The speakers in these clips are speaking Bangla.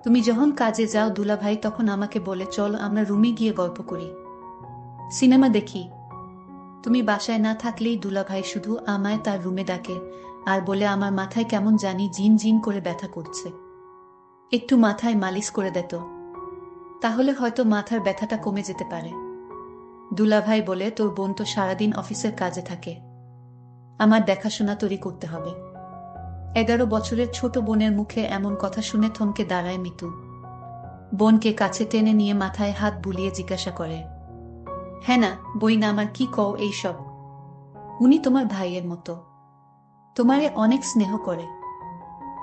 তুমি যখন কাজে যাও দুলাভাই তখন আমাকে বলে চল আমরা রুমে গিয়ে গল্প করি, সিনেমা দেখি। তুমি বাসায় না থাকলেই দুলাভাই শুধু আমায় তার রুমে ডাকে আর বলে আমার মাথায় কেমন জানি জিন জিন করে ব্যথা করছে, একটু মাথায় মালিশ করে দিত, তাহলে হয়তো মাথার ব্যথাটা কমে যেতে পারে। দুলাভাই বলে তোর বোন তো সারাদিন অফিসের কাজে থাকে, আমার দেখাশোনা তৈরি করতে হবে। 11 বছরের ছোট বোনের মুখে এমন কথা শুনে থমকে দাঁড়ায় মিতু। বোনকে কাছে টেনে নিয়ে মাথায় হাত বুলিয়ে জিজ্ঞাসা করে, হ্যাঁ না বই না আমার, কি কও এইসব? উনি তোমার ভাইয়ের মতো, তোমারে অনেক স্নেহ করে।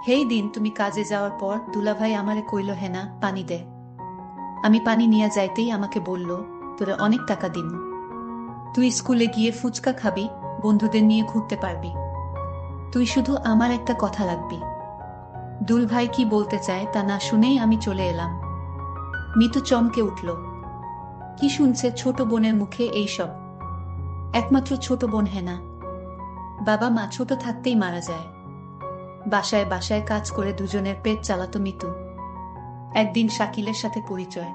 হেই দিন তুমি কাজে যাওয়ার পর দুলাভাই আমারে কইল হেনা পানি দে। আমি পানি নিয়ে যাইতেই আমাকে বলল, তোরে অনেক টাকা দিন, তুই স্কুলে গিয়ে ফুচকা খাবি, বন্ধুদের নিয়ে ঘুরতে পারবি, তুই শুধু আমার একটা কথা রাখবি। দুলভাই কি বলতে চায় তা না শুনেই আমি চলে এলাম। মিতু চমকে উঠল, কি শুনছে ছোট বোনের মুখে এইসব? একমাত্র ছোট বোন হেনা, বাবা মা ছোট থাকতেই মারা যায়। বাসায় বাসায় কাজ করে দুজনের পেট চালাতো মিতু। একদিন শাকিলের সাথে পরিচয়।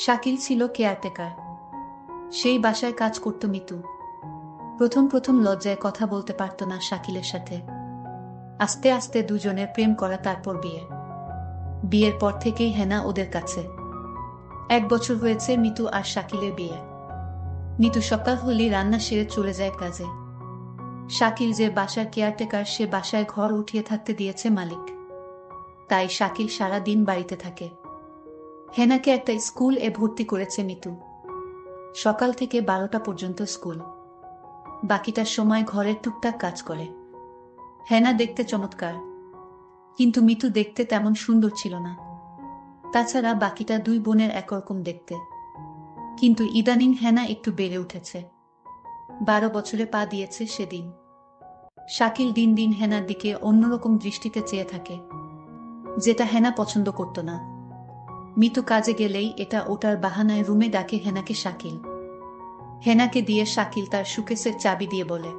শাকিল ছিল কেয়ারটেকার, সেই বাসায় কাজ করত মিতু। প্রথম প্রথম লজ্জায় কথা বলতে পারত না শাকিলের সাথে। আস্তে আস্তে দুজনের প্রেম করা, তারপর বিয়ে। বিয়ের পর থেকেই হেনা ওদের কাছে। 1 বছর হয়েছে মিতু আর শাকিলের বিয়ে। মিতু সকাল হলেই রান্না সেরে চলে যায় কাজে। শাকিল যে বাসার কেয়ারটেকার, সে বাসায় ঘর উঠিয়ে থাকতে দিয়েছে মালিক, তাই শাকিল সারা দিন বাড়িতে থাকে। হেনাকে একটা স্কুল এ ভর্তি করেছে মিতু। সকাল থেকে 12টা পর্যন্ত স্কুল, বাকিটার সময় ঘরের টুকটাক কাজ করে। হেনা দেখতে চমৎকার, কিন্তু মিতু দেখতে তেমন সুন্দর ছিল না। তাছাড়া বাকিটা দুই বোনের একরকম দেখতে। কিন্তু ইদানিং হেনা একটু বেড়ে উঠেছে, 12 বছরে পা দিয়েছে সেদিন। শাকিল দিন দিন হেনার দিকে অন্যরকম দৃষ্টিতে চেয়ে থাকে, যেটা হেনা পছন্দ করত না। মিতু কাজে গেলেই এটা ওটার বাহানায় রুমে ডাকে হেনাকে শাকিল। হেনাকে দিয়ে শাকিল তার সুকেসের চাবি দিয়ে বলে,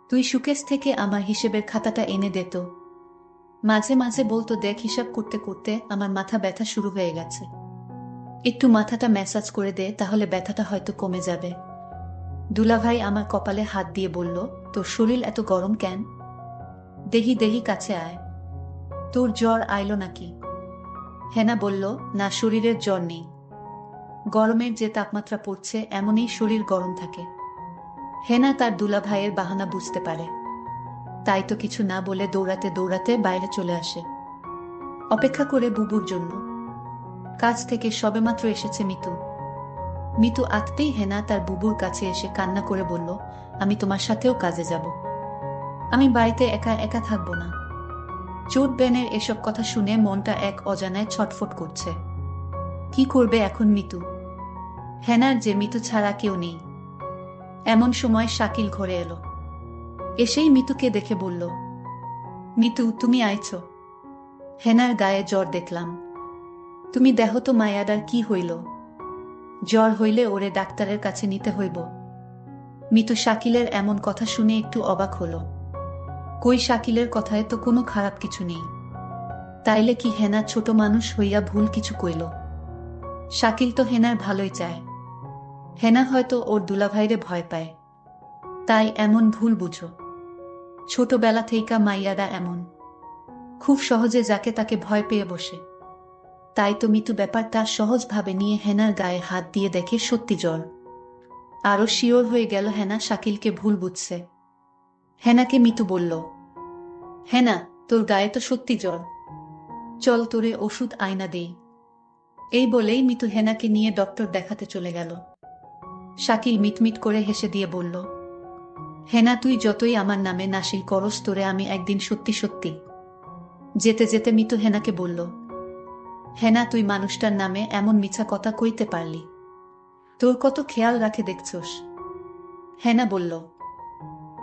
তুই সুকেস থেকে আমার হিসেবের খাতাটা এনে দে তো। মাঝে মাঝে বলতো, দেখ হিসাব করতে করতে আমার মাথা ব্যথা শুরু হয়ে গেছে, একটু মাথাটা ম্যাসাজ করে দে, তাহলে ব্যথাটা হয়তো কমে যাবে। দুলাভাই আমার কপালে হাত দিয়ে বলল, তোর শরীর এত গরম কেন? দেহি দেহি কাছে আয়, তোর জ্বর আইলো নাকি? হেনা বলল, না শরীরের জ্বর নেই, গরমের যে তাপমাত্রা পড়ছে এমনই শরীর গরম থাকে। হেনা তার দুলাভাইয়ের বাহানা বুঝতে পারে, তাই তো কিছু না বলে দৌড়াতে দৌড়াতে বাইরে চলে আসে, অপেক্ষা করে বুবুর জন্য। কাজ থেকে সবেমাত্র এসেছে মিতু। মিতু আসতেই হেনা তার বুবুর কাছে এসে কান্না করে বলল, আমি তোমার সাথেও কাজে যাব, আমি বাড়িতে একা একা থাকবো না। চোট বেনের এসব কথা শুনে মনটা এক অজানায় ছটফট করছে। কি করবে এখন মিতু? হেনার যে মিতু ছাড়া কেউ নেই। এমন সময় শাকিল ঘরে এলো। এসেই মিতুকে দেখে বলল, মিতু তুমি আইছো? হেনার গায়ে জ্বর দেখলাম, তুমি দেহ তো মায়াডার কি হইল? জ্বর হইলে ওরে ডাক্তারের কাছে নিতে হইব। মিতু শাকিলের এমন কথা শুনে একটু অবাক হলো। কই, শাকিলের কথায় তো কোনো খারাপ কিছু নেই, তাইলে কি হেনা ছোট মানুষ হইয়া ভুল কিছু কইল? শাকিল তো হেনার ভালোই চায়, হেনা হয়তো ওর দুলাভাইরে ভয় পায়, তাই এমন ভুল বুঝো। ছোটবেলা থেইকা মাইয়ারা এমন, খুব সহজে যাকে তাকে ভয় পেয়ে বসে। তাই তো মিতু ব্যাপারটা সহজভাবে নিয়ে হেনার গায়ে হাত দিয়ে দেখে সত্যি জ্বর। আরো শিওর হয়ে গেল হেনা শাকিলকে ভুল বুঝছে। হেনাকে মিতু বলল, হেনা তোর গায়ে তো সত্যি জ্বর, চল তোরে ওষুধ আয়না দেই। এই বলেই মিতু হেনাকে নিয়ে ডক্টর দেখাতে চলে গেল। শাকিল মিটমিট করে হেসে দিয়ে বলল, হেনা তুই যতই আমার নামে নাসিল করস, তোরে আমি একদিন সত্যি সত্যি। যেতে যেতে মিতু হেনাকে বলল, হেনা তুই মানুষটার নামে এমন মিছা কথা কইতে পারলি? তোর কত খেয়াল রাখে দেখছস। হেনা বলল,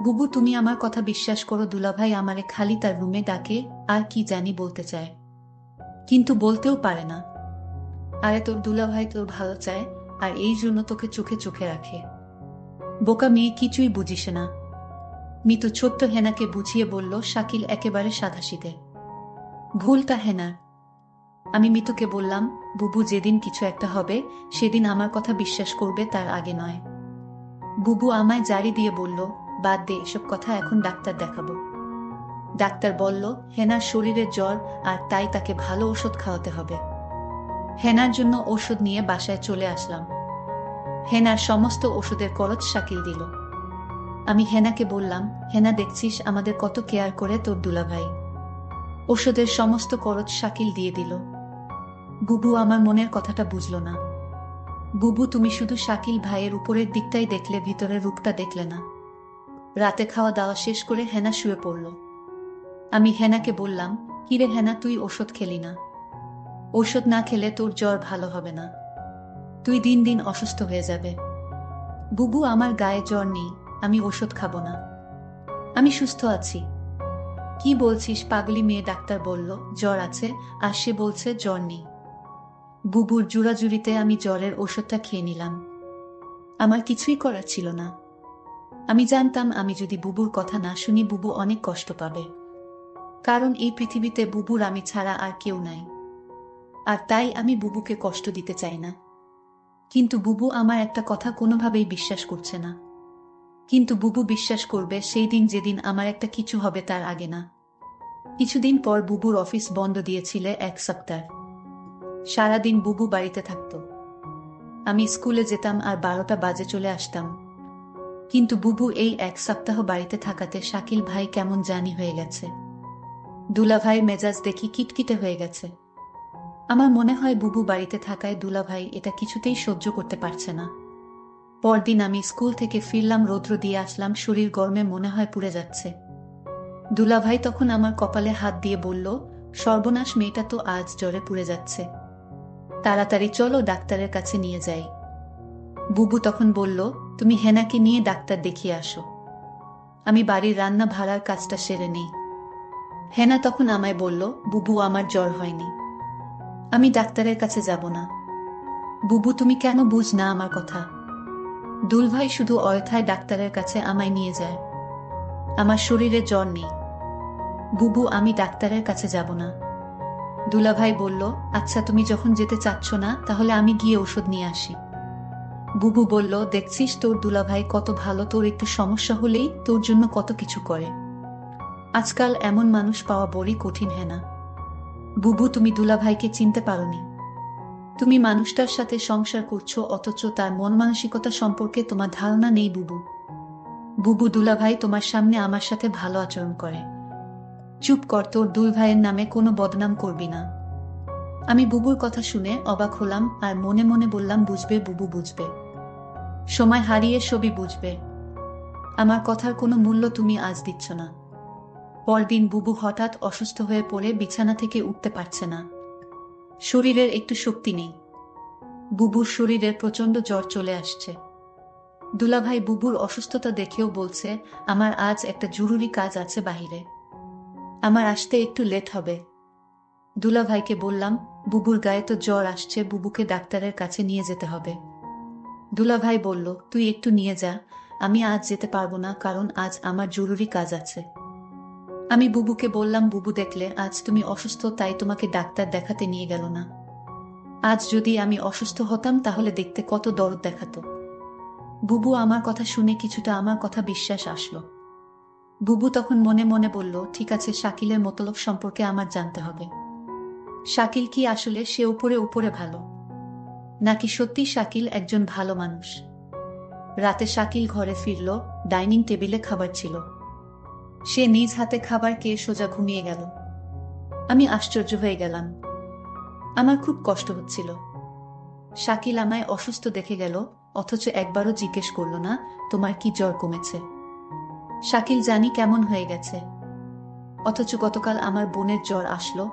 বুবু তুমি আমার কথা বিশ্বাস করো, দুলাভাই আমারে খালি তার রুমে ডাকে আর কি জানি বলতে চায়, কিন্তু বলতেও পারে না। আরে তোর দুলাভাই তোর ভালো চায়, আর এই জন্য তোকে চোখে চোখে রাখে। বোকা মেয়ে, কিছুই বুঝিস না। মিতু ছোট্ট হেনাকে বুঝিয়ে বলল, শাকিল একেবারে সাধাসিধে, ভুলটা হেনার। আমি মিতুকে বললাম, বুবু যেদিন কিছু একটা হবে সেদিন আমার কথা বিশ্বাস করবে, তার আগে নয়। বুবু আমায় জারি দিয়ে বলল, বাদ দে এসব কথা, এখন ডাক্তার দেখাবো। ডাক্তার বলল হেনার শরীরে জ্বর, আর তাই তাকে ভালো ওষুধ খাওয়াতে হবে। হেনার জন্য ওষুধ নিয়ে বাসায় চলে আসলাম। হেনার সমস্ত ওষুধের খরচ শাকিল দিল। আমি হেনাকে বললাম, হেনা দেখছিস আমাদের কত কেয়ার করে তোর দুলাভাই। ওষুধের সমস্ত খরচ শাকিল দিয়ে দিল। বুবু আমার মনের কথাটা বুঝল না। বুবু, তুমি শুধু শাকিল ভাইয়ের উপরের দিকটাই দেখলে, ভিতরের রূপটা দেখলে না। রাতে খাওয়া দাওয়া শেষ করে হেনা শুয়ে পড়ল। আমি হেনাকে বললাম, কিরে হেনা, তুই ওষুধ খেলি না? ওষুধ না খেলে তোর জ্বর ভালো হবে না, তুই দিন দিন অসুস্থ হয়ে যাবে। বুবু, আমার গায়ে জ্বর নেই, আমি ওষুধ খাবো না, আমি সুস্থ আছি। কি বলছিস পাগলি মেয়ে? ডাক্তার বলল জ্বর আছে, আর সে বলছে জ্বর নেই। বুবুর জুড়াজুড়িতে আমি জ্বরের ওষুধটা খেয়ে নিলাম। আমার কিছুই করার ছিল না। আমি জানতাম আমি যদি বুবুর কথা না শুনি বুবু অনেক কষ্ট পাবে, কারণ এই পৃথিবীতে বুবুর আমি ছাড়া আর কেউ নাই। আর তাই আমি বুবুকে কষ্ট দিতে চাই না। কিন্তু বুবু আমার একটা কথা কোনোভাবেই বিশ্বাস করছে না। কিন্তু বুবু বিশ্বাস করবে সেই দিন, যেদিন আমার একটা কিছু হবে, তার আগে না। কিছুদিন পর বুবুর অফিস বন্ধ দিয়েছিল 1 সপ্তাহ। সারাদিন বুবু বাড়িতে থাকতো। আমি স্কুলে যেতাম আর 12টা বাজে চলে আসতাম। কিন্তু বুবু এই 1 সপ্তাহ বাড়িতে থাকাতে শাকিল ভাই কেমন জানি হয়ে গেছে। দুলাভাই মেজাজ দেখি কিটকিটে হয়ে গেছে। আমার মনে হয় বুবু বাড়িতে থাকায় দুলাভাই এটা কিছুতেই সহ্য করতে পারছে না। পরদিন আমি স্কুল থেকে ফিরলাম, রৌদ্র দিয়ে আসলাম, শরীর গরমে মনে হয় পুড়ে যাচ্ছে। দুলাভাই তখন আমার কপালে হাত দিয়ে বলল, সর্বনাশ, মেয়েটা তো আজ জ্বরে পুড়ে যাচ্ছে, তাড়াতাড়ি চলো ডাক্তারের কাছে নিয়ে যাই। বুবু তখন বলল, তুমি হেনাকে নিয়ে ডাক্তার দেখিয়ে আসো, আমি বাড়ির রান্না ভাড়ার কাজটা সেরে নেই। হেনা তখন আমায় বলল, বুবু আমার জ্বর হয়নি, আমি ডাক্তারের কাছে যাব না। বুবু, তুমি কেন বুঝ না আমার কথা? দুলভাই শুধু অয়থায় ডাক্তারের কাছে আমায় নিয়ে যায়। আমার শরীরে জ্বর নেই। বুবু, আমি ডাক্তারের কাছে যাব না। দুলাভাই বলল, আচ্ছা তুমি যখন যেতে চাচ্ছ না, তাহলে আমি গিয়ে ওষুধ নিয়ে আসি। বুবু বলল, দেখছিস তোর দুলাভাই কত ভালো, তোর একটু সমস্যা হলেই তোর জন্য কত কিছু করে। আজকাল এমন মানুষ পাওয়া বড়ই কঠিন। হ্যাঁ না বুবু, তুমি দুলাভাইকে চিনতে পারোনি। তুমি মানুষটার সাথে সংসার করছো, অথচ তার মন মানসিকতা সম্পর্কে তোমার ধারণা নেই। বুবু, বুবু, দুলাভাই তোমার সামনে আমার সাথে ভালো আচরণ করে। চুপ কর, তোর দুই ভাইয়ের নামে কোনো বদনাম করবি না। আমি বুবুর কথা শুনে অবাক হলাম আর মনে মনে বললাম, বুঝবে বুবু, বুঝবে। সময় হারিয়ে সবই বুঝবে। আমার কথার কোনো মূল্য তুমি আজ দিচ্ছ না। পরদিন বুবু হঠাৎ অসুস্থ হয়ে পড়ে বিছানা থেকে উঠতে পারছে না। শরীরের একটু শক্তি নেই। বুবুর শরীরের প্রচণ্ড জ্বর চলে আসছে। দুলাভাই বুবুর অসুস্থতা দেখেও বলছে, আমার আজ একটা জরুরি কাজ আছে বাহিরে, আমার আসতে একটু লেট হবে। দুলাভাইকে বললাম, বুবুর গায়ে তো জ্বর আসছে, বুবুকে ডাক্তারের কাছে নিয়ে যেতে হবে। দুলাভাই বলল, তুই একটু নিয়ে যা, আমি আজ যেতে পারবো না, কারণ আজ আমার জরুরি কাজ আছে। আমি বুবুকে বললাম, বুবু দেখলে আজ তুমি অসুস্থ, তাই তোমাকে ডাক্তার দেখাতে নিয়ে গেল না। আজ যদি আমি অসুস্থ হতাম তাহলে দেখতে কত দরদ দেখাতো। বুবু আমার কথা শুনে কিছুটা আমার কথা বিশ্বাস আসলো। বুবু তখন মনে মনে বলল, ঠিক আছে, শাকিলের মতলব সম্পর্কে আমার জানতে হবে। শাকিল কি আসলে সে উপরে উপরে ভালো, নাকি সত্যি শাকিল একজন ভালো মানুষ? রাতে শাকিল ঘরে ফিরল, ডাইনিং টেবিলে খাবার ছিল। সে নিজ হাতে খাবার খেয়ে সোজা ঘুমিয়ে গেল। আমি আশ্চর্য হয়ে গেলাম। আমার খুব কষ্ট হচ্ছিল। শাকিল আমায় অসুস্থ দেখে গেল, অথচ একবারও জিজ্ঞেস করল না, তোমার কি জ্বর কমেছে? শাকিল জানি কেমন হয়ে গেছে, অথচ গতকাল আমার বোনের জ্বর আসলো,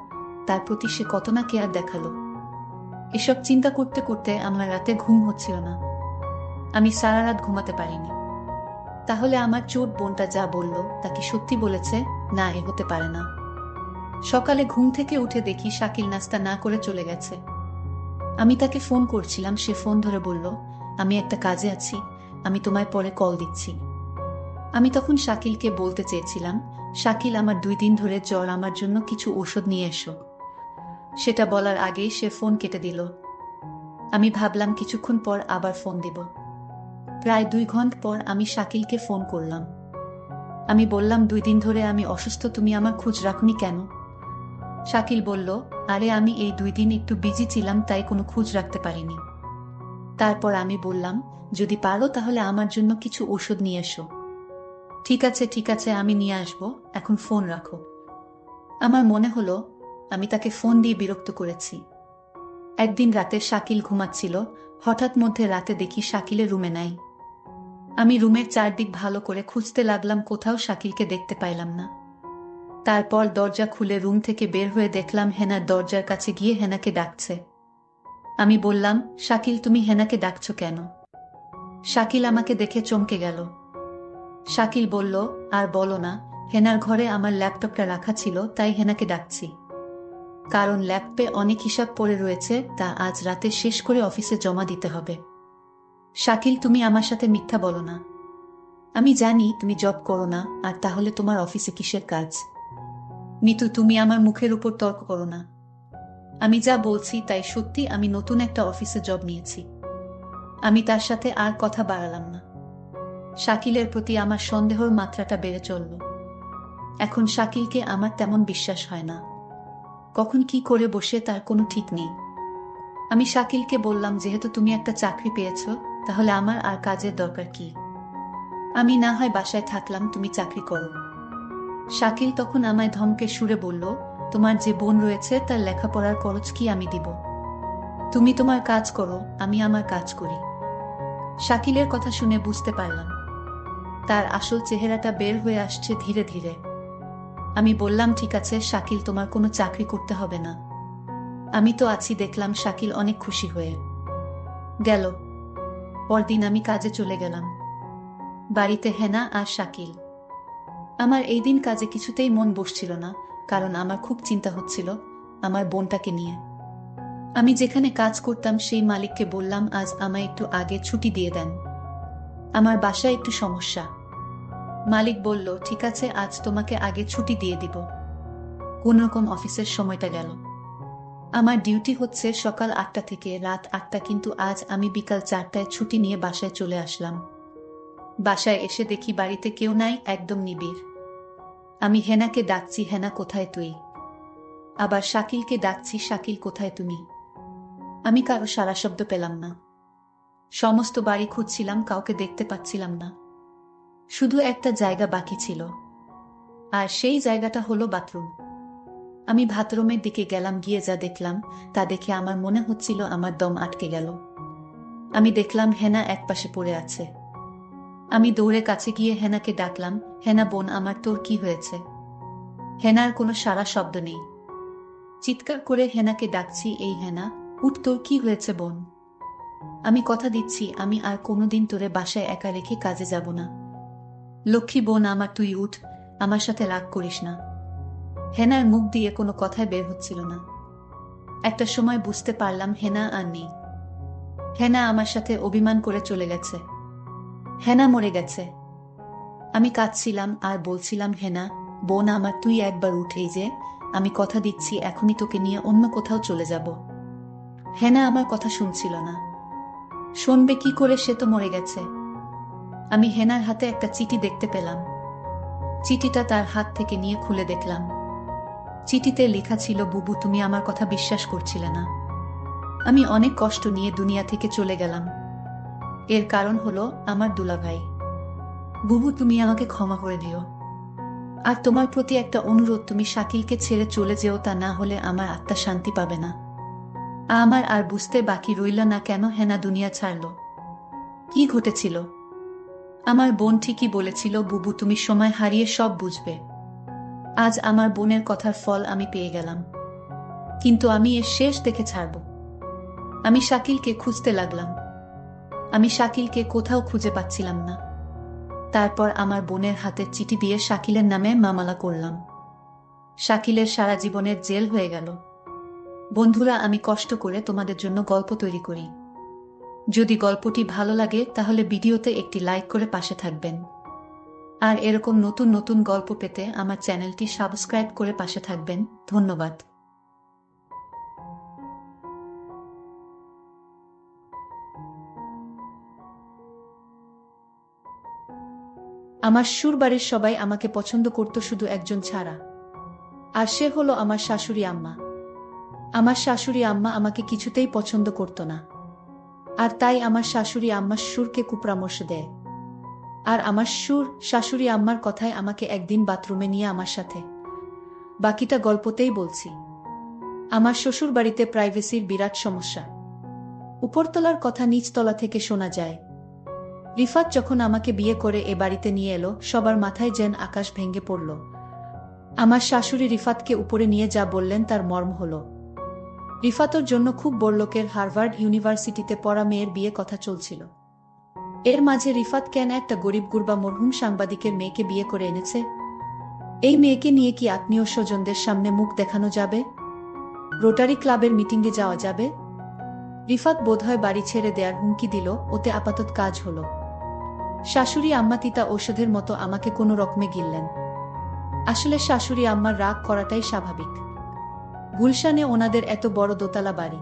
তার প্রতি সে কত না কেয়ার দেখালো। এসব চিন্তা করতে করতে আমার রাতে ঘুম হচ্ছিল না। আমি সারা রাত ঘুমাতে পারিনি। তাহলে আমার চোট বোনটা যা বলল তা কি সত্যি বলেছে? না, এ হতে পারে না। সকালে ঘুম থেকে উঠে দেখি শাকিল নাস্তা না করে চলে গেছে। আমি তাকে ফোন করছিলাম, সে ফোন ধরে বলল, আমি একটা কাজে আছি, আমি তোমায় পরে কল দিচ্ছি। আমি তখন শাকিলকে বলতে চেয়েছিলাম, শাকিল, আমার 2 দিন ধরে জ্বর, আমার জন্য কিছু ওষুধ নিয়ে এসো। সেটা বলার আগেই সে ফোন কেটে দিল। আমি ভাবলাম কিছুক্ষণ পর আবার ফোন দিব। প্রায় 2 ঘন্টা পর আমি শাকিলকে ফোন করলাম। আমি বললাম, 2 দিন ধরে আমি অসুস্থ, তুমি আমার খোঁজ রাখনি কেন? শাকিল বলল, আরে আমি এই 2 দিন একটু বিজি ছিলাম, তাই কোনো খোঁজ রাখতে পারিনি। তারপর আমি বললাম, যদি পারো তাহলে আমার জন্য কিছু ওষুধ নিয়ে এসো। ঠিক আছে ঠিক আছে, আমি নিয়ে আসবো, এখন ফোন রাখো। আমার মনে হলো আমি তাকে ফোন দিয়ে বিরক্ত করেছি। একদিন রাতে শাকিল ঘুমাচ্ছিল, হঠাৎ মধ্যে রাতে দেখি শাকিলের রুমে নাই। আমি রুমের চারদিক ভালো করে খুঁজতে লাগলাম, কোথাও শাকিলকে দেখতে পাইলাম না। তারপর দরজা খুলে রুম থেকে বের হয়ে দেখলাম হেনার দরজার কাছে গিয়ে হেনাকে ডাকছে। আমি বললাম, শাকিল তুমি হেনাকে ডাকছো কেন? শাকিল আমাকে দেখে চমকে গেল। শাকিল বলল, আর বলো না, হেনার ঘরে আমার ল্যাপটপটা রাখা ছিল, তাই হেনাকে ডাকছি। কারণ ল্যাপটপে অনেক হিসাব পড়ে রয়েছে, তা আজ রাতে শেষ করে অফিসে জমা দিতে হবে। শাকিল তুমি আমার সাথে মিথ্যা বলো না। আমি জানি তুমি জব করো না, আর তাহলে তোমার অফিসে কিসের কাজ? মিতু তুমি আমার মুখের উপর তর্ক করো না। আমি যা বলছি তাই সত্যি, আমি নতুন একটা অফিসে জব নিয়েছি। আমি তার সাথে আর কথা বাড়ালাম না। শাকিলের প্রতি আমার সন্দেহর মাত্রাটা বেড়ে চলল। এখন শাকিলকে আমার তেমন বিশ্বাস হয় না। কখন কি করে বসে তার কোনো ঠিক নেই। আমি শাকিলকে বললাম, যেহেতু তুমি একটা চাকরি পেয়েছ, তাহলে আমার আর কাজের দরকার কি? আমি না হয় বাসায় থাকলাম, তুমি চাকরি করো। শাকিল তখন আমায় ধমকে সুরে বলল, তোমার যে বোন রয়েছে তার লেখাপড়ার খরচ কি আমি দিব? তুমি তোমার কাজ করো, আমি আমার কাজ করি। শাকিলের কথা শুনে বুঝতে পারলাম তার আসল চেহারাটা বের হয়ে আসছে ধীরে ধীরে। আমি বললাম, ঠিক আছে শাকিল, তোমার কোনো চাকরি করতে হবে না, আমি তো আছি। দেখলাম শাকিল অনেক খুশি হয়ে গেল। পরদিন আমি কাজে চলে গেলাম। বাড়িতে হেনা আর শাকিল। আমার এই দিন কাজে কিছুতেই মন বসছিল না, কারণ আমার খুব চিন্তা হচ্ছিল আমার বোনটাকে নিয়ে। আমি যেখানে কাজ করতাম সেই মালিককে বললাম, আজ আমায় একটু আগে ছুটি দিয়ে দেন, আমার বাসায় একটু সমস্যা। মালিক বলল, ঠিক আছে, আজ তোমাকে আগে ছুটি দিয়ে দিব। কোনরকম অফিসের সময়টা গেল। আমার ডিউটি হচ্ছে সকাল 8টা থেকে রাত 8টা, কিন্তু আজ আমি বিকাল 4টায় ছুটি নিয়ে বাসায় চলে আসলাম। বাসায় এসে দেখি বাড়িতে কেউ নাই, একদম নিবিড়। আমি হেনাকে ডাকছি, হেনা কোথায় তুই? আবার শাকিলকে ডাকছি, শাকিল কোথায় তুমি? আমি কারো সারা শব্দ পেলাম না। সমস্ত বাড়ি খুঁজছিলাম, কাউকে দেখতে পাচ্ছিলাম না। শুধু একটা জায়গা বাকি ছিল, আর সেই জায়গাটা হলো বাথরুম। আমি বাথরুমের দিকে গেলাম, গিয়ে যা দেখলাম তা দেখে আমার মনে হচ্ছিল আমার দম আটকে গেল। আমি দেখলাম হেনা একপাশে পড়ে আছে। আমি দৌড়ে কাছে গিয়ে হেনাকে ডাকলাম, হেনা বোন আমার, তোর কি হয়েছে? হেনার কোনো সারা শব্দ নেই। চিৎকার করে হেনাকে ডাকছি, এই হেনা, উঠ, তোর কি হয়েছে বোন? আমি কথা দিচ্ছি আমি আর কোনোদিন তোরে বাসায় একা রেখে কাজে যাব না। লক্ষ্মী বোন আমার, তুই উঠ, আমার সাথে রাগ করিস না। হেনার মুখ দিয়ে কোনো কথাই বের হচ্ছিল না। একটা সময় বুঝতে পারলাম হেনা আর নেই। হেনা আমার সাথে অভিমান করে চলে গেছে। হেনা মরে গেছে। আমি কাঁদছিলাম আর বলছিলাম, হেনা বোন আমার, তুই একবার উঠেই যে, আমি কথা দিচ্ছি এখনই তোকে নিয়ে অন্য কোথাও চলে যাব। হেনা আমার কথা শুনছিল না। শুনবে কি করে, সে তো মরে গেছে। আমি হেনার হাতে একটা চিঠি দেখতে পেলাম। চিঠিটা তার হাত থেকে নিয়ে খুলে দেখলাম। চিঠিতে লেখা ছিল, বুবু তুমি আমার কথা বিশ্বাস করছিলে না, আমি অনেক কষ্ট নিয়ে দুনিয়া থেকে চলে গেলাম। এর কারণ হলো আমার দুলাভাই। বুবু তুমি আমাকে ক্ষমা করে দিও। আর তোমার প্রতি একটা অনুরোধ, তুমি শাকিলকে ছেড়ে চলে যেও, তা না হলে আমার আত্মা শান্তি পাবে না। আমার আর বুঝতে বাকি রইল না কেন হেনা দুনিয়া ছাড়ল। কি ঘটেছিল? আমার বোন ঠিকই বলেছিল, বুবু তুমি সময় হারিয়ে সব বুঝবে। আজ আমার বোনের কথার ফল আমি পেয়ে গেলাম, কিন্তু আমি এর শেষ দেখে ছাড়ব। আমি শাকিলকে খুঁজতে লাগলাম। আমি শাকিলকে কোথাও খুঁজে পাচ্ছিলাম না। তারপর আমার বোনের হাতের চিঠি দিয়ে শাকিলের নামে মামলা করলাম। শাকিলের সারা জীবনের জেল হয়ে গেল। বন্ধুরা, আমি কষ্ট করে তোমাদের জন্য গল্প তৈরি করি। যদি গল্পটি ভালো লাগে তাহলে ভিডিওতে একটি লাইক করে পাশে থাকবেন। আর এরকম নতুন নতুন গল্প পেতে আমার চ্যানেলটি সাবস্ক্রাইব করে পাশে থাকবেন। ধন্যবাদ। আমার শ্বশুরবাড়ির সবাই আমাকে পছন্দ করত শুধু একজন ছাড়া, আর সে হলো আমার শাশুড়ি আম্মা। আমার শাশুড়ি আম্মা আমাকে কিছুতেই পছন্দ করত না, আর তাই আমার শাশুড়ি আম্মা শ্বশুরকে কুপরামর্শ দেয়। আর আমার শাশুড়ি আম্মার কথায় আমাকে একদিন বাথরুমে নিয়ে আমার সাথে। বাকিটা গল্পতেই বলছি। আমার শ্বশুরবাড়িতে প্রাইভেসির বিরাট সমস্যা। উপরতলার কথা নিচতলা থেকে শোনা যায়। রিফাত যখন আমাকে বিয়ে করে এ বাড়িতে নিয়ে এলো, সবার মাথায় যেন আকাশ ভেঙে পড়ল। আমার শাশুড়ি রিফাতকে উপরে নিয়ে যা বললেন তার মর্ম হলো, রিফাতর জন্য খুব বড়লোকের হার্ভার্ড ইউনিভার্সিটিতে পড়া মেয়ের বিয়ে কথা চলছিল। এর মাঝে রিফাত কেন একটা গরিব গুরবা মরহুম সাংবাদিকের মেয়েকে বিয়ে করে এনেছে? এই মেয়েকে নিয়ে কি আত্মীয় স্বজনদের সামনে মুখ দেখানো যাবে? রোটারি ক্লাবের মিটিংয়ে যাওয়া যাবে? রিফাত বোধহয় বাড়ি ছেড়ে দেয়ার হুমকি দিল, ওতে আপাতত কাজ হলো। শাশুড়ি আম্মা তিতা ঔষধের মতো আমাকে কোনো রকমে গিললেন। আসলে শাশুড়ি আম্মার রাগ করাটাই স্বাভাবিক। গুলশানে ওনাদের এত বড় দোতলা বাড়ি,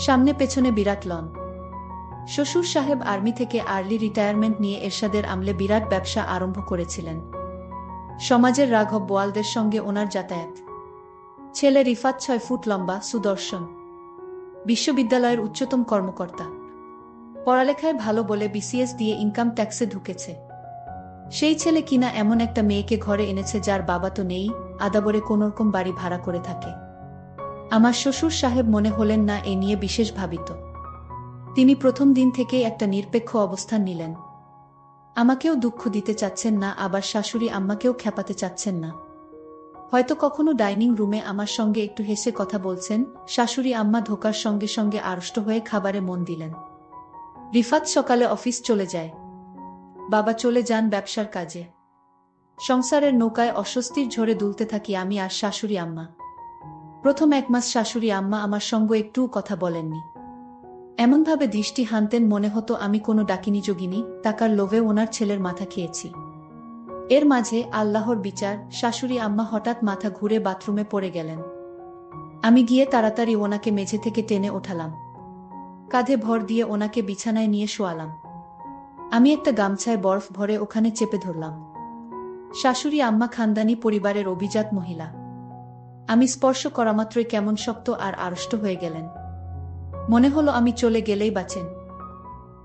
সামনে পেছনে বিরাট লন। শ্বশুর সাহেব আর্মি থেকে আর্লি রিটায়ারমেন্ট নিয়ে এরশাদের আমলে বিরাট ব্যবসা আরম্ভ করেছিলেন। সমাজের রাঘব বোয়ালদের সঙ্গে ওনার যাতায়াত। ছেলে রিফাত 6 ফুট লম্বা, সুদর্শন, বিশ্ববিদ্যালয়ের উচ্চতম কর্মকর্তা। পড়ালেখায় ভালো বলে বিসিএস দিয়ে ইনকাম ট্যাক্সে ঢুকেছে। সেই ছেলে কিনা এমন একটা মেয়েকে ঘরে এনেছে যার বাবা তো নেই, আদাবরে কোনোরকম বাড়ি ভাড়া করে থাকে। আমার শ্বশুর সাহেব মনে হলেন না এ নিয়ে বিশেষ ভাবিত। তিনি প্রথম দিন থেকেই একটা নিরপেক্ষ অবস্থান নিলেন। আমাকেও দুঃখ দিতে চাচ্ছেন না, আবার শাশুড়ি আম্মাকেও খেপাতে চাচ্ছেন না। হয়তো কখনো ডাইনিং রুমে আমার সঙ্গে একটু হেসে কথা বলছেন। শাশুড়ি আম্মা ঢোকার সঙ্গে সঙ্গে আড়ষ্ট হয়ে খাবারে মন দিলেন। রিফাত সকালে অফিস চলে যায়, বাবা চলে যান ব্যবসার কাজে। সংসারের নৌকায় অস্বস্তির ঝড়ে দুলতে থাকি আমি আর শাশুড়ি আম্মা। প্রথম 1 মাস শাশুড়ি আম্মা আমার সঙ্গে একটুও কথা বলেননি। এমনভাবে দৃষ্টি হানতেন মনে হতো আমি কোনো ডাকিনী যোগিনী, টাকার লোভে ওনার ছেলের মাথা খেয়েছি। এর মাঝে আল্লাহর বিচার, শাশুড়ি আম্মা হঠাৎ মাথা ঘুরে বাথরুমে পড়ে গেলেন। আমি গিয়ে তাড়াতাড়ি ওনাকে মেঝে থেকে টেনে ওঠালাম, কাঁধে ভর দিয়ে ওনাকে বিছানায় নিয়ে শোয়ালাম। আমি একটা গামছায় বরফ ভরে ওখানে চেপে ধরলাম। শাশুড়ি আম্মা খানদানি পরিবারের অভিজাত মহিলা। আমি স্পর্শ করামাত্রই কেমন শক্ত আর আড়ষ্ট হয়ে গেলেন। মনে হলো আমি চলে গেলেই বাঁচেন।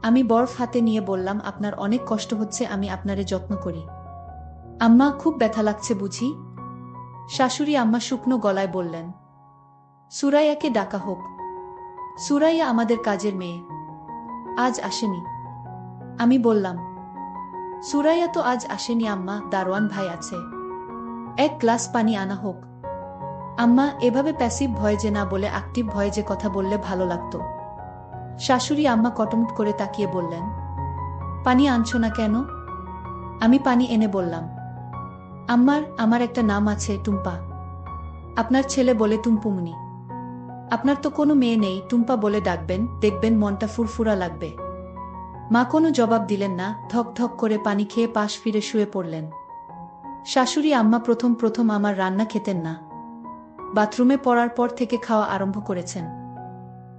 আমি বরফ হাতে নিয়ে বললাম, আপনার অনেক কষ্ট হচ্ছে, আমি আপনারে যত্ন করি। আম্মা, খুব ব্যথা লাগছে বুঝি? শাশুড়ি আম্মা শুকনো গলায় বললেন, সুরাইয়াকে ডাকা হোক। সুরাইয়া আমাদের কাজের মেয়ে, আজ আসেনি। আমি বললাম, সুরাইয়া তো আজ আসেনি আম্মা, দারোয়ান ভাই আছে। 1 গ্লাস পানি আনা হোক। আম্মা, এভাবে প্যাসিভ ভয়েজে না বলে অ্যাক্টিভ ভয়েজে কথা বললে ভালো লাগতো। শাশুড়ি আম্মা কটমট করে তাকিয়ে বললেন, পানি আনছো না কেন? আমি পানি এনে বললাম, আমার একটা নাম আছে, টুম্পা। আপনার ছেলে বলে টুম্পুমনি। আপনার তো কোনো মেয়ে নেই, টুম্পা বলে ডাকবেন, দেখবেন মনটা ফুরফুরা লাগবে। মা কোনো জবাব দিলেন না, ধক ধক করে পানি খেয়ে পাশ ফিরে শুয়ে পড়লেন। শাশুড়ি আম্মা প্রথম আমার রান্না খেতেন না। বাথরুমে পড়ার পর থেকে খাওয়া আরম্ভ করেছেন।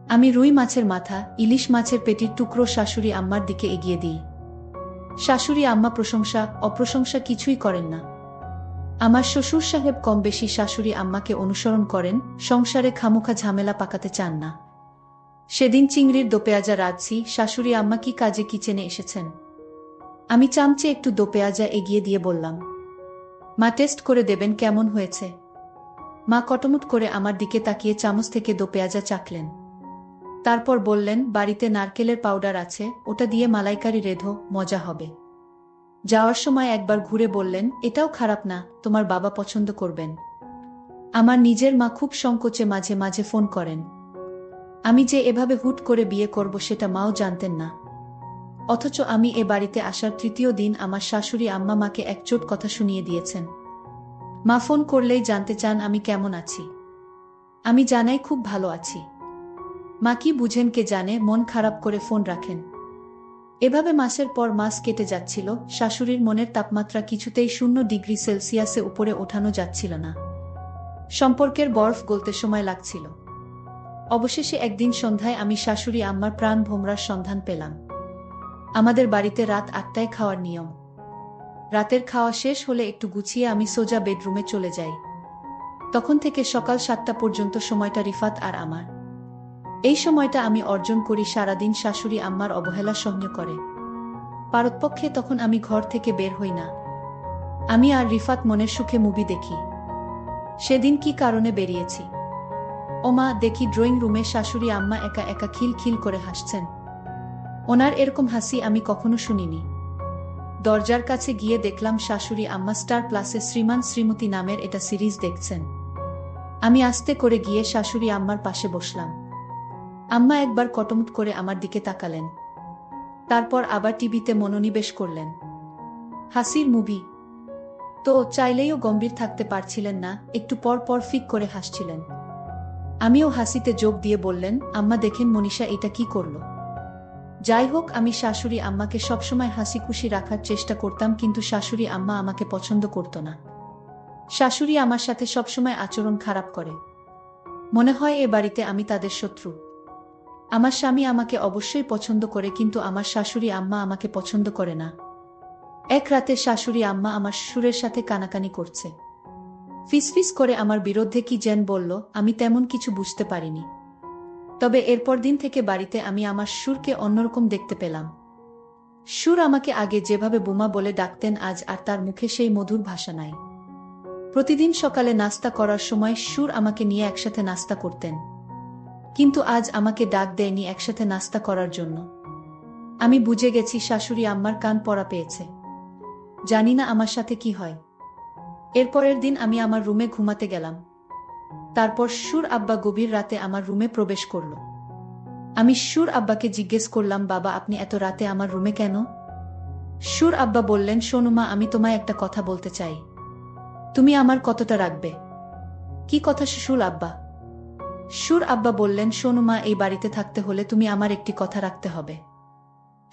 আমি রুই মাছের মাথা, ইলিশ মাছের পেটির টুকরো শাশুড়ি আম্মার দিকে এগিয়ে দিই। শাশুড়ি আম্মা প্রশংসা অপ্রশংসা কিছুই করেন না। আমার শ্বশুর সাহেব কম বেশি শাশুড়ি আম্মাকে অনুসরণ করেন, সংসারে খামোখা ঝামেলা পাকাতে চান না। সেদিন চিংড়ির দোপেঁয়াজা রাঁধছি, শাশুড়ি আম্মা কি কাজে কিচেনে এসেছেন। আমি চামচে একটু দোপেঁয়াজা এগিয়ে দিয়ে বললাম, মা টেস্ট করে দেবেন কেমন হয়েছে। মা কটমট করে আমার দিকে তাকিয়ে চামচ থেকে দোপেঁয়াজা চাখলেন। তারপর বললেন, বাড়িতে নারকেলের পাউডার আছে, ওটা দিয়ে মালাইকারি রেঁধো, মজা হবে। যাওয়ার সময় একবার ঘুরে বললেন, এটাও খারাপ না, তোমার বাবা পছন্দ করবেন। আমার নিজের মা খুব সংকোচে মাঝে মাঝে ফোন করেন। আমি যে এভাবে হুট করে বিয়ে করব সেটা মাও জানতেন না। অথচ আমি এ বাড়িতে আসার 3য় দিন আমার শাশুড়ি আম্মা মাকে একচোট কথা শুনিয়ে দিয়েছেন। মা ফোন করলেই জানতে চান আমি কেমন আছি। আমি জানাই খুব ভালো আছি। মা কি বুঝেন কে জানে, মন খারাপ করে ফোন রাখেন। এভাবে মাসের পর মাস কেটে যাচ্ছিল। শাশুড়ির মনের তাপমাত্রা কিছুতেই 0 ডিগ্রি সেলসিয়াসে উপরে ওঠানো যাচ্ছিল না। সম্পর্কের বরফ গলতে সময় লাগছিল। অবশেষে একদিন সন্ধ্যায় আমি শাশুড়ি আম্মার প্রাণ ভোমরার সন্ধান পেলাম। আমাদের বাড়িতে রাত 8টায় খাওয়ার নিয়ম। রাতের খাওয়া শেষ হলে একটু গুছিয়ে আমি সোজা বেডরুমে চলে যাই। তখন থেকে সকাল 7টা পর্যন্ত সময়টা রিফাত আর আমার। এই সময়টা আমি অর্জন করি সারাদিন শাশুড়ি আম্মার অবহেলা সহ্য করে। পারতপক্ষে তখন আমি ঘর থেকে বের হই না। আমি আর রিফাত মনের সুখে মুভি দেখি। সেদিন কি কারণে বেরিয়েছি? ওমা, দেখি ড্রয়িং রুমে শাশুড়ি আম্মা একা একা খিল খিল করে হাসছেন। ওনার এরকম হাসি আমি কখনো শুনিনি। দরজার কাছে গিয়ে দেখলাম শাশুড়ি আম্মা স্টার প্লাসে শ্রীমান শ্রীমতী নামের এটা সিরিজ দেখছেন। আমি আস্তে করে গিয়ে শাশুড়ি আম্মার পাশে বসলাম। আম্মা একবার কটমট করে আমার দিকে তাকালেন, তারপর আবার টিভিতে মনোনিবেশ করলেন। হাসির মুভি তো চাইলেও গম্ভীর থাকতে পারছিলেন না, একটু পর পর ফিক করে হাসছিলেন। আমিও হাসিতে যোগ দিয়ে বললেন, আম্মা দেখেন মনীষা এটা কি করলো। যাই হোক, আমি শাশুড়ি আম্মাকে সবসময় হাসি খুশি রাখার চেষ্টা করতাম, কিন্তু শাশুড়ি আম্মা আমাকে পছন্দ করত না। শাশুড়ি আমার সাথে সবসময় আচরণ খারাপ করে। মনে হয় এ বাড়িতে আমি তাদের শত্রু। আমার স্বামী আমাকে অবশ্যই পছন্দ করে, কিন্তু আমার শাশুড়ি আম্মা আমাকে পছন্দ করে না। এক রাতে শাশুড়ি আম্মা আমার শ্বশুরের সাথে কানাকানি করছে। ফিসফিস করে আমার বিরুদ্ধে কি যেন বলল, আমি তেমন কিছু বুঝতে পারিনি। তবে এরপর দিন থেকে বাড়িতে আমি আমার শ্বশুরকে অন্যরকম দেখতে পেলাম। শ্বশুর আমাকে আগে যেভাবে বোমা বলে ডাকতেন, আজ আর তার মুখে সেই মধুর ভাষা নাই। প্রতিদিন সকালে নাস্তা করার সময় শ্বশুর আমাকে নিয়ে একসাথে নাস্তা করতেন, কিন্তু আজ আমাকে ডাক দেয়নি একসাথে নাস্তা করার জন্য। আমি বুঝে গেছি শাশুড়ি আম্মার কান পড়া পেয়েছে। জানি না আমার সাথে কি হয়। এরপরের দিন আমি আমার রুমে ঘুমাতে গেলাম। তারপর শ্বশুর আব্বা গভীর রাতে আমার রুমে প্রবেশ করল। আমি শ্বশুর আব্বাকে জিজ্ঞেস করলাম, বাবা আপনি এত রাতে আমার রুমে কেন? শ্বশুর আব্বা বললেন, শোনো মা, আমি তোমায় একটা কথা বলতে চাই। তুমি আমার কতটা রাখবে? কি কথা শ্বশুর আব্বা? শ্বশুর আব্বা বললেন, শোনো মা, এই বাড়িতে থাকতে হলে তুমি আমার একটি কথা রাখতে হবে।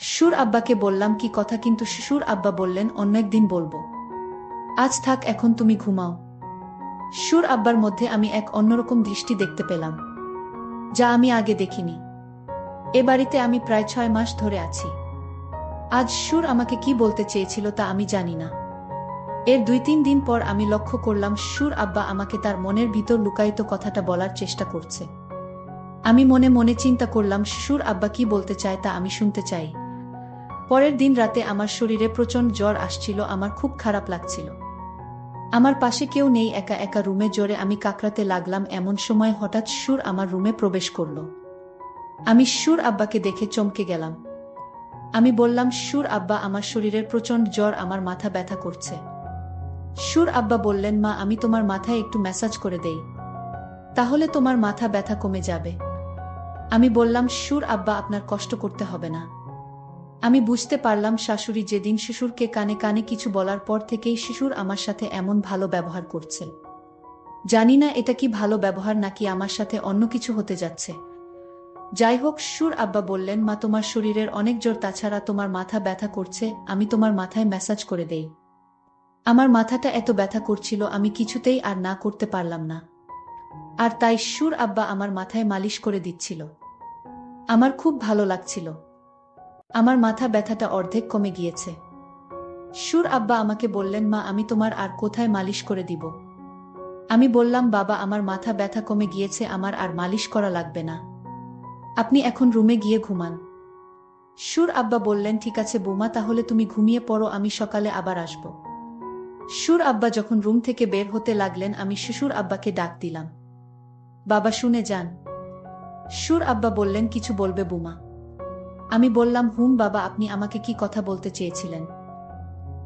শ্বশুর আব্বাকে বললাম, কি কথা? কিন্তু শ্বশুর আব্বা বললেন, অন্য একদিন বলবো, আজ থাক, এখন তুমি ঘুমাও। শ্বশুর আব্বার মধ্যে আমি এক অন্যরকম দৃষ্টি দেখতে পেলাম, যা আমি আগে দেখিনি। এ বাড়িতে আমি প্রায় 6 মাস ধরে আছি। আজ শ্বশুর আমাকে কি বলতে চেয়েছিল তা আমি জানি না। এর 2-3 দিন পর আমি লক্ষ্য করলাম শ্বশুর আব্বা আমাকে তার মনের ভিতর লুকায়িত কথাটা বলার চেষ্টা করছে। আমি মনে মনে চিন্তা করলাম, শ্বশুর আব্বা কি বলতে চায় তা আমি শুনতে চাই। পরের দিন রাতে আমার শরীরে প্রচণ্ড জ্বর আসছিল, আমার খুব খারাপ লাগছিল। আমার পাশে কেউ নেই, একা একা রুমে জ্বরে আমি কাকড়াতে লাগলাম। এমন সময় হঠাৎ শ্বশুর আমার রুমে প্রবেশ করল। আমি শ্বশুর আব্বাকে দেখে চমকে গেলাম। আমি বললাম, শ্বশুর আব্বা আমার শরীরের প্রচণ্ড জ্বর, আমার মাথা ব্যথা করছে। শ্বশুর আব্বা বললেন, মা আমি তোমার মাথায় একটু ম্যাসাজ করে দেই, তাহলে তোমার মাথা ব্যথা কমে যাবে। আমি বললাম, শ্বশুর আব্বা আপনার কষ্ট করতে হবে না। আমি বুঝতে পারলাম শাশুড়ি যেদিন শ্বশুরকে কানে কানে কিছু বলার পর থেকেই শ্বশুর আমার সাথে এমন ভালো ব্যবহার করছে। জানি না এটা কি ভালো ব্যবহার নাকি আমার সাথে অন্য কিছু হতে যাচ্ছে। যাই হোক, শ্বশুর আব্বা বললেন, মা তোমার শরীরের অনেক জ্বর, তাছাড়া তোমার মাথা ব্যথা করছে, আমি তোমার মাথায় ম্যাসাজ করে দেই। আমার মাথাটা এত ব্যথা করছিল, আমি কিছুতেই আর না করতে পারলাম না। আর তাই শ্বশুর আব্বা আমার মাথায় মালিশ করে দিচ্ছিল। আমার খুব ভালো লাগছিল। আমার মাথা ব্যথাটা অর্ধেক কমে গিয়েছে। শ্বশুর আব্বা আমাকে বললেন, মা আমি তোমার আর কোথায় মালিশ করে দিব? আমি বললাম, বাবা আমার মাথা ব্যথা কমে গিয়েছে, আমার আর মালিশ করা লাগবে না। আপনি এখন রুমে গিয়ে ঘুমান। শ্বশুর আব্বা বললেন, ঠিক আছে বৌমা, তাহলে তুমি ঘুমিয়ে পড়ো, আমি সকালে আবার আসব। শ্বশুর আব্বা যখন রুম থেকে বের হতে লাগলেন, আমি শ্বশুর আব্বাকে ডাক দিলাম, বাবা শুনে যান। শ্বশুর আব্বা বললেন, কিছু বলবে বৌমা? আমি বললাম, হুম বাবা, আপনি আমাকে কি কথা বলতে চেয়েছিলেন?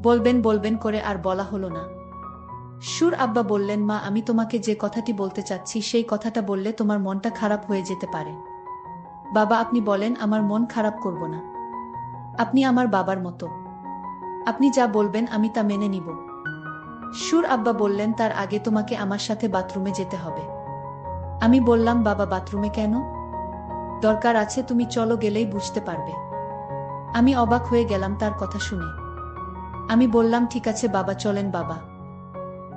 বলবেন বলবেন করে আর বলা হলো না। শ্বশুর আব্বা বললেন, মা আমি তোমাকে যে কথাটি বলতে চাচ্ছি সেই কথাটা বললে তোমার মনটা খারাপ হয়ে যেতে পারে। বাবা আপনি বলেন, আমার মন খারাপ করব না। আপনি আমার বাবার মতো, আপনি যা বলবেন আমি তা মেনে নিব। শ্বশুর আব্বা বললেন, তার আগে তোমাকে আমার সাথে বাথরুমে যেতে হবে। আমি বললাম, বাবা বাথরুমে কেন? দরকার আছে, তুমি চলো, গেলেই বুঝতে পারবে। আমি অবাক হয়ে গেলাম তার কথা শুনে। আমি বললাম, ঠিক আছে বাবা, চলেন বাবা।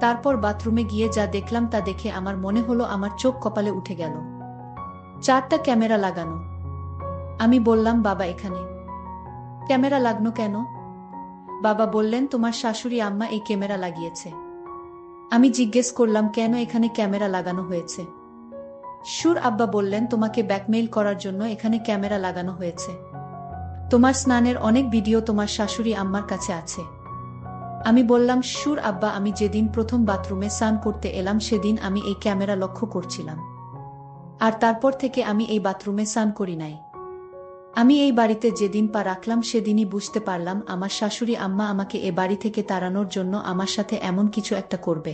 তারপর বাথরুমে গিয়ে যা দেখলাম তা দেখে আমার মনে হলো আমার চোখ কপালে উঠে গেল। 4টা ক্যামেরা লাগানো। আমি বললাম, বাবা এখানে ক্যামেরা লাগনো কেন? বাবা বললেন তোমার শাশুড়ি আম্মা এই ক্যামেরা লাগিয়েছে। আমি জিজ্ঞেস করলাম কেন এখানে ক্যামেরা লাগানো হয়েছে। সুর আব্বা বললেন তোমাকে ব্ল্যাকমেইল করার জন্য এখানে ক্যামেরা লাগানো হয়েছে। তোমার স্নানের অনেক ভিডিও তোমার শাশুড়ি আম্মার কাছে আছে। আমি বললাম সুর আব্বা আমি যেদিন প্রথম বাথরুমে স্নান করতে এলাম সেদিন আমি এই ক্যামেরা লক্ষ্য করছিলাম, আর তারপর থেকে আমি এই বাথরুমে স্নান করি নাই। আমি এই বাড়িতে যেদিন পা রাখলাম সেদিনই বুঝতে পারলাম আমার শাশুড়ি আম্মা আমাকে এ বাড়ি থেকে তাড়ানোর জন্য আমার সাথে এমন কিছু একটা করবে।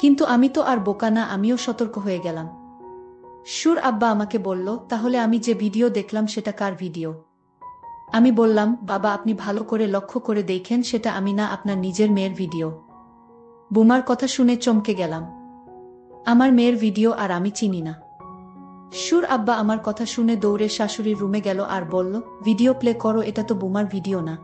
কিন্তু আমি তো আর বোকা না, আমিও সতর্ক হয়ে গেলাম। সুর আব্বা আমাকে বলল, তাহলে আমি যে ভিডিও দেখলাম সেটা কার ভিডিও? আমি বললাম, বাবা আপনি ভালো করে লক্ষ্য করে দেখেন সেটা আমি না, আপনার নিজের মেয়ের ভিডিও। বুমার কথা শুনে চমকে গেলাম। আমার মেয়ের ভিডিও আর আমি চিনি না। সুর আব্বা আমার কথা শুনে দৌড়ে শাশুড়ির রুমে গেল আর বলল, ভিডিও প্লে করো, এটা তো বুমার ভিডিও না,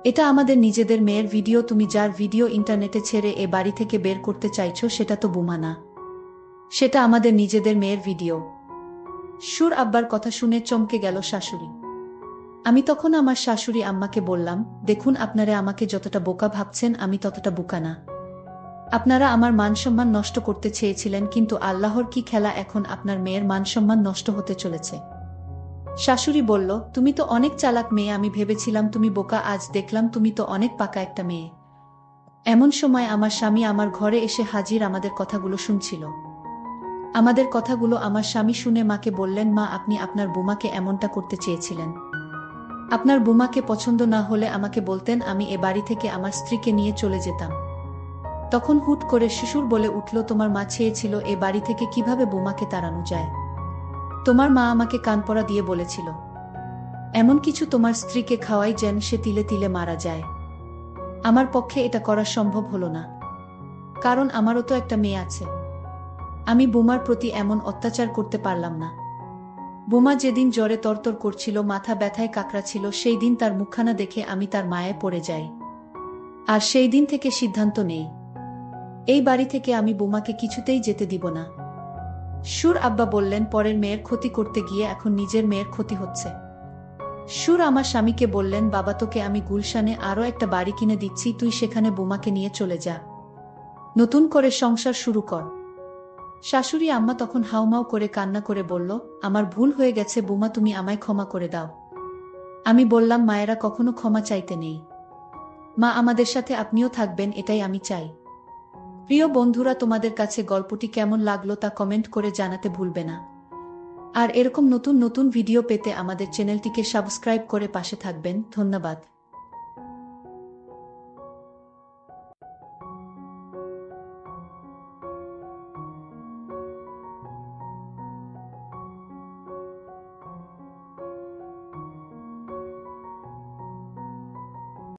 এটা আমাদের নিজেদের মেয়ের ভিডিও। তুমি যার ভিডিও ইন্টারনেটে ছেড়ে এ বাড়ি থেকে বের করতে চাইছো সেটা তো বুমা না, সেটা আমাদের নিজেদের মেয়ের ভিডিও। সুর আব্বার কথা শুনে চমকে গেল শাশুড়ি। আমি তখন আমার শাশুড়ি আম্মাকে বললাম, দেখুন আপনারা আমাকে যতটা বোকা ভাবছেন আমি ততটা বোকা না। আপনারা আমার মানসম্মান নষ্ট করতে চেয়েছিলেন, কিন্তু আল্লাহর কি খেলা, এখন আপনার মেয়ের মানসম্মান নষ্ট হতে চলেছে। শাশুড়ি বলল, তুমি তো অনেক চালাক মেয়ে, আমি ভেবেছিলাম তুমি বোকা, আজ দেখলাম তুমি তো অনেক পাকা একটা মেয়ে। এমন সময় আমার স্বামী আমার ঘরে এসে হাজির, আমাদের কথাগুলো শুনছিল। আমাদের কথাগুলো আমার স্বামী শুনে মাকে বললেন, মা আপনি আপনার বুমাকে এমনটা করতে চেয়েছিলেন। আপনার বুমাকে পছন্দ না হলে আমাকে বলতেন, আমি এ বাড়ি থেকে আমার স্ত্রীকে নিয়ে চলে যেতাম। তখন হুট করে শ্বশুর বলে উঠল, তোমার মা চেয়েছিল এ বাড়ি থেকে কিভাবে বুমাকে তাড়ানো যায়। তোমার মা আমাকে কানপড়া দিয়ে বলেছিল এমন কিছু তোমার স্ত্রীকে খাওয়াই যেন সে তিলে তিলে মারা যায়। আমার পক্ষে এটা করা সম্ভব হলো না, কারণ আমারও তো একটা মেয়ে আছে। আমি বুমার প্রতি এমন অত্যাচার করতে পারলাম না। বুমা যেদিন জ্বরে তরতর করছিল, মাথা ব্যথায় কাকড়াচ্ছিল, সেই দিন তার মুখখানা দেখে আমি তার মায়ে পড়ে যাই। আর সেই দিন থেকে সিদ্ধান্ত নেই, এই বাড়ি থেকে আমি বুমাকে কিছুতেই যেতে দিব না। সুর আব্বা বললেন, পরের মেয়ের ক্ষতি করতে গিয়ে এখন নিজের মেয়ের ক্ষতি হচ্ছে। সুর আমার স্বামীকে বললেন, বাবা তোকে আমি গুলশানে আরও একটা বাড়ি কিনে দিচ্ছি, তুই সেখানে বুমাকে নিয়ে চলে যা, নতুন করে সংসার শুরু কর। শাশুড়ি আম্মা তখন হাউমাউ করে কান্না করে বলল, আমার ভুল হয়ে গেছে বুমা, তুমি আমায় ক্ষমা করে দাও। আমি বললাম, মায়েরা কখনো ক্ষমা চাইতে নেই, মা আমাদের সাথে আপনিও থাকবেন এটাই আমি চাই। প্রিয় বন্ধুরা, তোমাদের কাছে গল্পটি কেমন লাগলো তা কমেন্ট করে জানাতে ভুলবে না। আর এরকম নতুন নতুন ভিডিও পেতে আমাদের চ্যানেলটিকে সাবস্ক্রাইব করে পাশে থাকবেন। ধন্যবাদ।